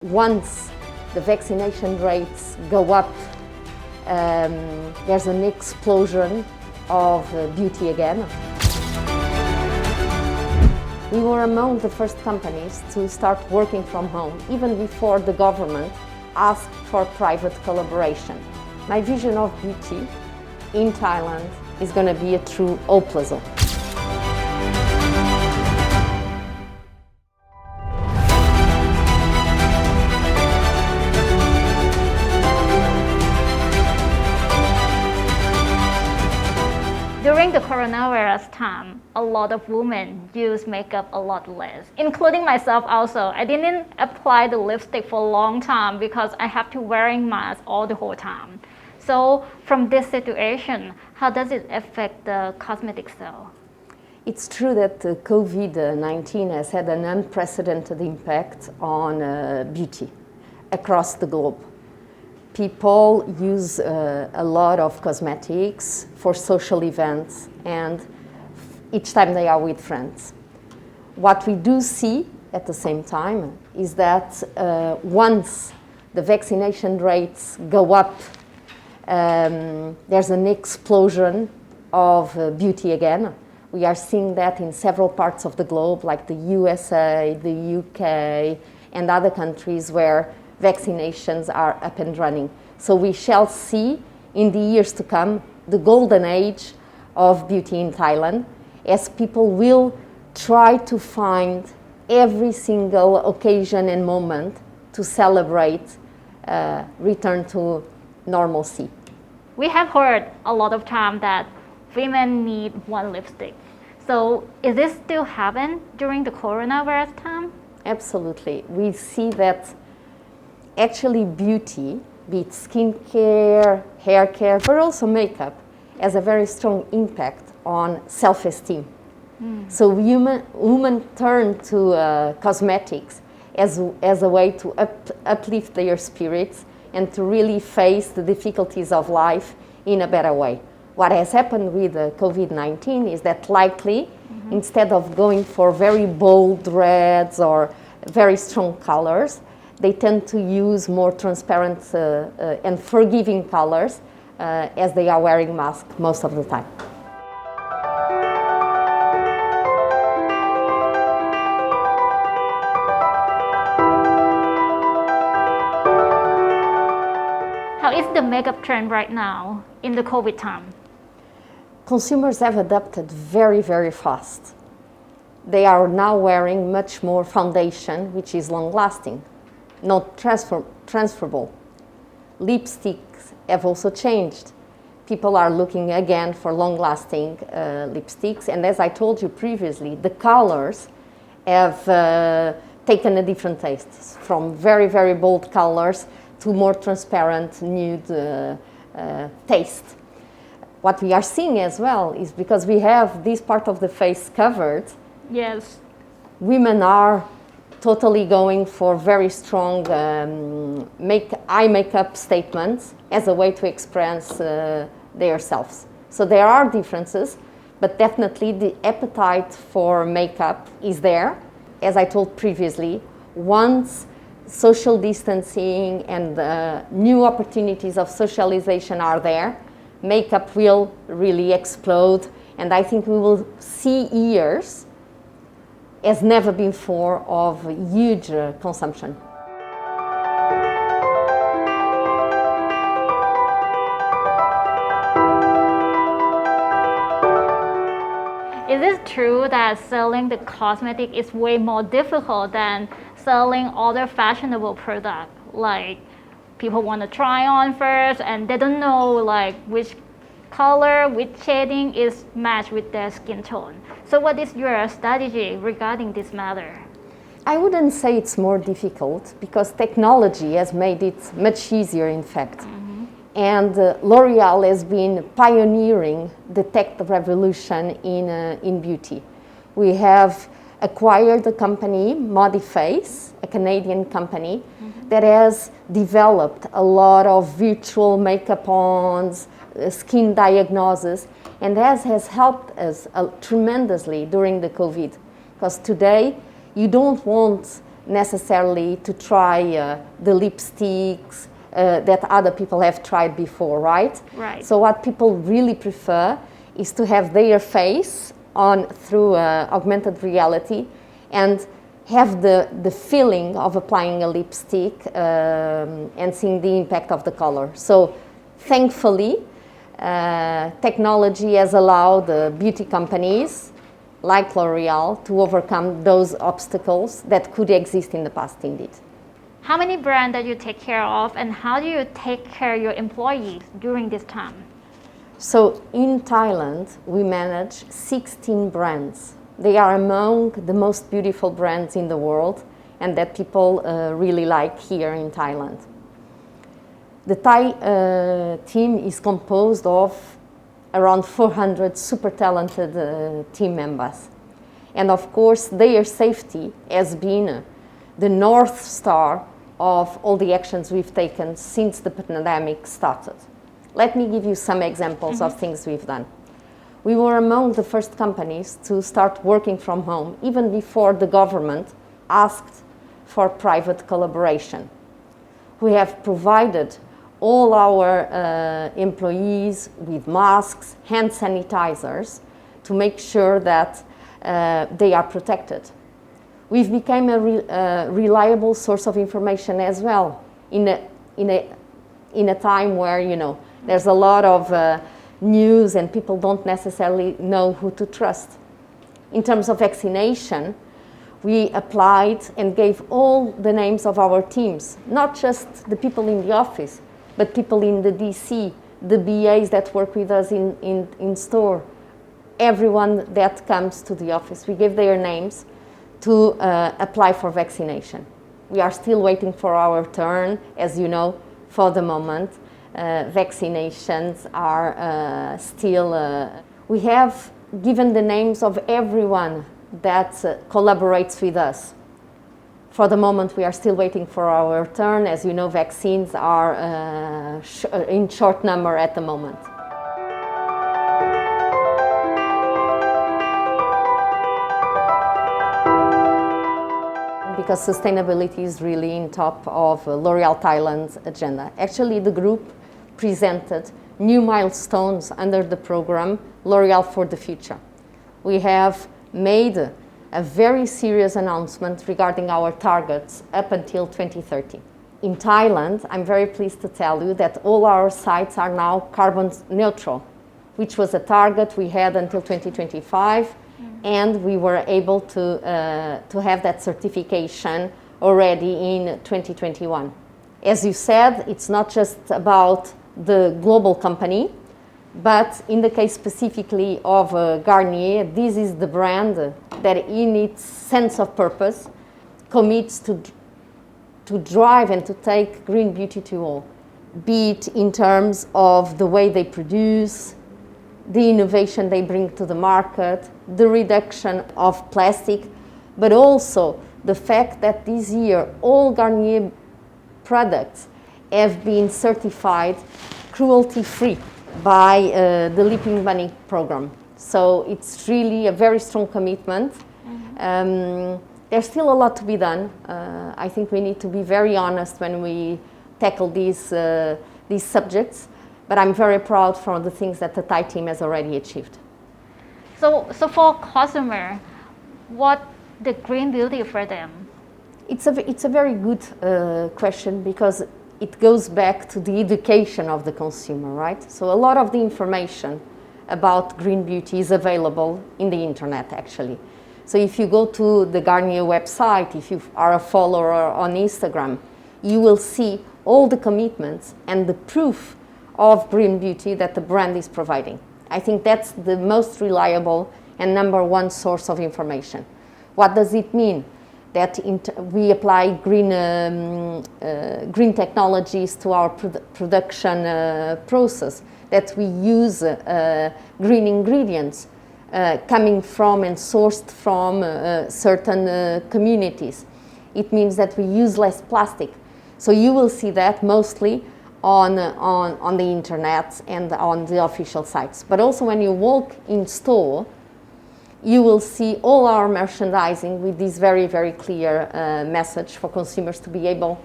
Once the vaccination rates go up, there's an explosion of beauty again. We were among the first companies to start working from home, even before the government asked for private collaboration. My vision of beauty in Thailand is going to be a true OréalThailand. During the coronavirus time, a lot of women use makeup a lot less, including myself also. I didn't apply the lipstick for a long time because I have to wearing mask all the whole time. So from this situation, how does it affect the cosmetic sale? It's true that COVID-19 has had an unprecedented impact on beauty across the globe. People use a lot of cosmetics for social events and each time they are with friends. What we do see at the same time is that once the vaccination rates go up, there's an explosion of beauty again. We are seeing that in several parts of the globe, like the USA, the UK, and other countries where vaccinations are up and running. So we shall see in the years to come the golden age of beauty in Thailand, as people will try to find every single occasion and moment to celebrate return to normalcy. We have heard a lot of time that women need one lipstick. So is this still happen during the coronavirus time? Absolutely. We see that actually beauty, be it skincare, hair care, but also makeup, has a very strong impact on self-esteem. So women turn to cosmetics as a way to uplift their spirits and to really face the difficulties of life in a better way. What has happened with COVID-19 is that likely, instead of going for very bold reds or very strong colors, they tend to use more transparent and forgiving colors as they are wearing masks most of the time. How is the makeup trend right now in the COVID time? Consumers have adapted very, very fast. They are now wearing much more foundation, which is long-lasting, not transferable. Lipsticks have also changed. People are looking again for long-lasting lipsticks, and as I told you previously, the colors have taken a different taste, from very, very bold colors to more transparent, nude taste. What we are seeing as well is because we have this part of the face covered, Yes. women are totally going for very strong eye makeup statements as a way to express themselves. So there are differences, but definitely the appetite for makeup is there. As I told previously, once social distancing and new opportunities of socialization are there, makeup will really explode, and I think we will see years as never before of huge consumption. Is it true that selling the cosmetic is way more difficult than selling other fashionable products? Like people want to try on first and they don't know like which color, which shading is matched with their skin tone. So what is your strategy regarding this matter? I wouldn't say it's more difficult because technology has made it much easier, in fact. And L'Oréal has been pioneering the tech revolution in beauty. We have acquired a company, Modiface, a Canadian company, that has developed a lot of virtual makeup-ons, skin diagnosis, and has helped us tremendously during the COVID. Because today, you don't want necessarily to try the lipsticks that other people have tried before, right? Right. So what people really prefer is to have their face on through augmented reality and have the feeling of applying a lipstick and seeing the impact of the color. So thankfully, technology has allowed beauty companies like L'Oréal to overcome those obstacles that could exist in the past indeed. How many brands that you take care of, and how do you take care of your employees during this time? So in Thailand, we manage 16 brands. They are among the most beautiful brands in the world and that people really like here in Thailand. The Thai team is composed of around 400 super talented team members. And of course, their safety has been the North Star of all the actions we've taken since the pandemic started. Let me give you some examples of things we've done. We were among the first companies to start working from home, even before the government asked for private collaboration. We have provided all our employees with masks, hand sanitizers, to make sure that they are protected. We've become a reliable source of information as well in a time where, you know, there's a lot of news and people don't necessarily know who to trust. In terms of vaccination, we applied and gave all the names of our teams, not just the people in the office, but people in the DC, the BAs that work with us in store, everyone that comes to the office. We gave their names to apply for vaccination. We are still waiting for our turn, as you know, for the moment. Vaccinations are still... we have given the names of everyone that collaborates with us. For the moment, we are still waiting for our turn. As you know, vaccines are in short number at the moment. Because sustainability is really in top of OréalThailand's agenda. Actually, the group presented new milestones under the program L'Oréal for the Future. We have made a very serious announcement regarding our targets up until 2030. In Thailand, I'm very pleased to tell you that all our sites are now carbon neutral, which was a target we had until 2025, and we were able to have that certification already in 2021. As you said, it's not just about the global company, but in the case specifically of Garnier, this is the brand that in its sense of purpose commits to drive and to take green beauty to all, be it in terms of the way they produce, the innovation they bring to the market, the reduction of plastic, but also the fact that this year all Garnier products have been certified cruelty-free by the Leaping Bunny program. So it's really a very strong commitment. There's still a lot to be done. I think we need to be very honest when we tackle these subjects, but I'm very proud for the things that the Thai team has already achieved. So for consumer, what the green beauty for them? It's a very good question because it goes back to the education of the consumer, right? So a lot of the information about green beauty is available in the internet, actually. So if you go to the Garnier website, if you are a follower on Instagram, you will see all the commitments and the proof of green beauty that the brand is providing. I think that's the most reliable and number one source of information. What does it mean? That we apply green technologies to our production process, that we use green ingredients coming from and sourced from certain communities. It means that we use less plastic. So you will see that mostly on the internet and on the official sites. But also when you walk in store, you will see all our merchandising with this very, very clear message for consumers to be able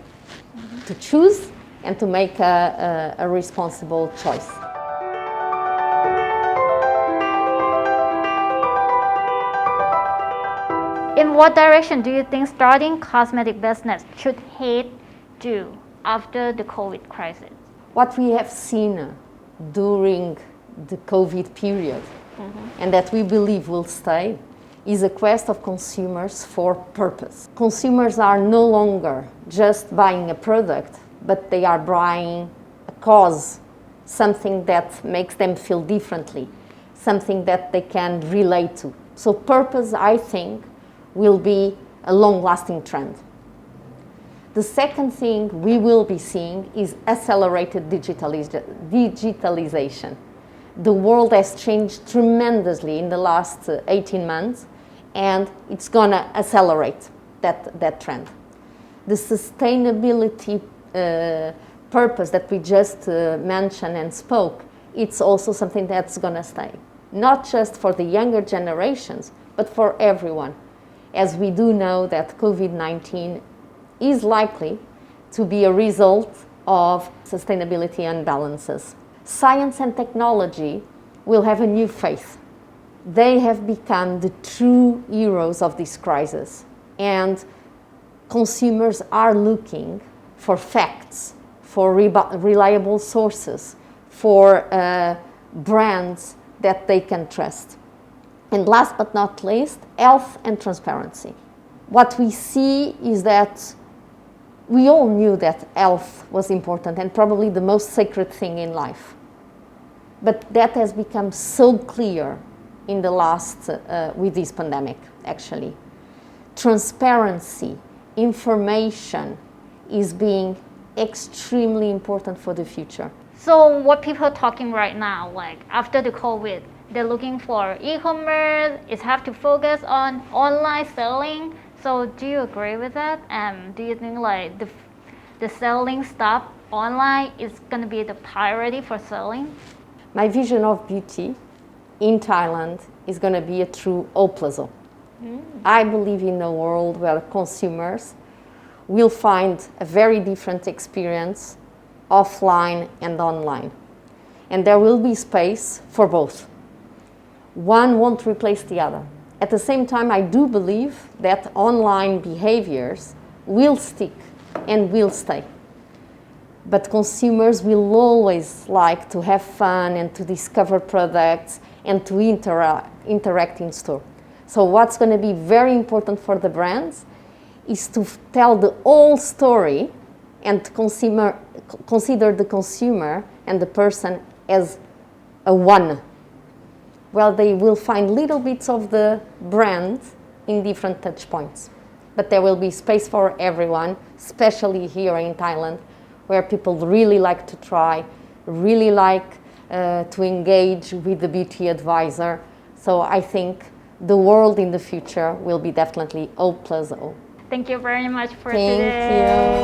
to choose and to make a responsible choice. In what direction do you think starting cosmetic business should head to after the COVID crisis? What we have seen during the COVID period, and that we believe will stay, is a quest of consumers for purpose. Consumers are no longer just buying a product, but they are buying a cause, something that makes them feel differently, something that they can relate to. So purpose, I think, will be a long-lasting trend. The second thing we will be seeing is accelerated digitalization. The world has changed tremendously in the last 18 months, and it's going to accelerate that trend. The sustainability purpose that we just mentioned and spoke, it's also something that's going to stay, not just for the younger generations, but for everyone, as we do know that COVID-19 is likely to be a result of sustainability imbalances. Science and technology will have a new face. They have become the true heroes of this crisis, and consumers are looking for facts, for reliable sources, for brands that they can trust. And last but not least, health and transparency. What we see is that we all knew that health was important and probably the most sacred thing in life. But that has become so clear in the last, with this pandemic, actually. Transparency, information is being extremely important for the future. So what people are talking right now, like after the COVID, they're looking for e-commerce, it have to focus on online selling. So do you agree with that? Do you think like the selling stuff online is going to be the priority for selling? My vision of beauty in Thailand is going to be a true all plaza. I believe in a world where consumers will find a very different experience offline and online. And there will be space for both. One won't replace the other. At the same time, I do believe that online behaviors will stick and will stay. But consumers will always like to have fun and to discover products and to interact in store. So what's going to be very important for the brands is to tell the whole story and consider the consumer and the person as a one. Well, they will find little bits of the brand in different touch points. But there will be space for everyone, especially here in Thailand, where people really like to try, really like to engage with the beauty advisor. So I think the world in the future will be definitely all plus all. Thank you very much for Thank today. you.